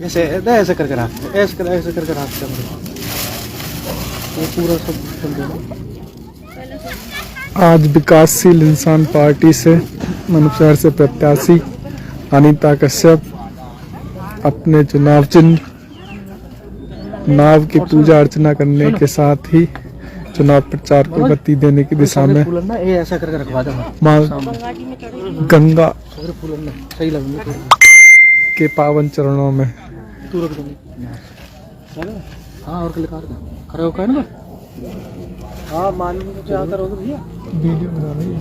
ऐसे ऐसे करके रख, ऐसे करके रख ये पूरा सब चल देना। आज विकासशील इंसान पार्टी से मनुशहर से प्रत्याशी अनीता कश्यप अपने चुनाव चिन्ह नाव की पूजा अर्चना करने के साथ ही चुनाव प्रचार को गति देने की दिशा में ये ऐसा करके रखवा दो मां गंगा सही लगेगा के पावन चरणों में। तू रख दो। हाँ और खड़े होकर ना। हाँ मालूम है क्या करोगे भैया? वीडियो बना रही है।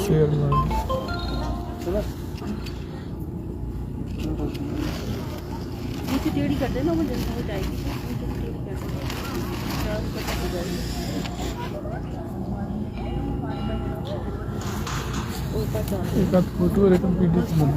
शेयर टेढ़ी कर देना, वो जल्दी हो जाएगी। एक आध फोटो और एक वीडियो तो बना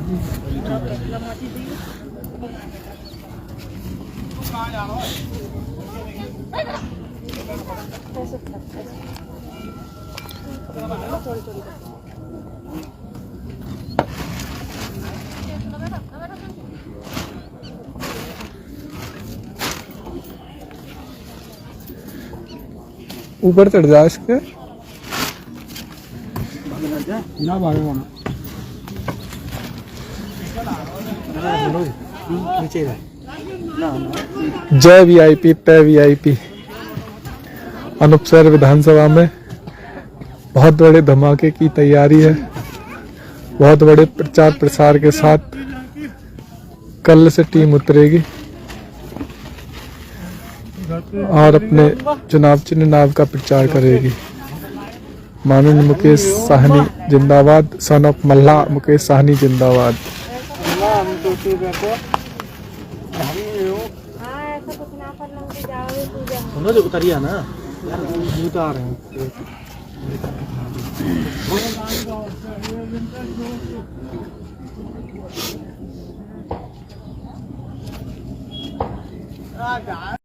ऊपर चढ़ जा इसके ना भागो ना नीचे जय वीआईपी तय वीआईपी। अनूपसर विधानसभा में बहुत बड़े धमाके की तैयारी है। बहुत बड़े प्रचार प्रसार के साथ कल से टीम उतरेगी और अपने चुनाव चिन्ह नाव का प्रचार करेगी। माननीय मुकेश साहनी जिंदाबाद, सन ऑफ मल्ला मुकेश साहनी जिंदाबाद। जो उतरिया ना उतार रहे हैं।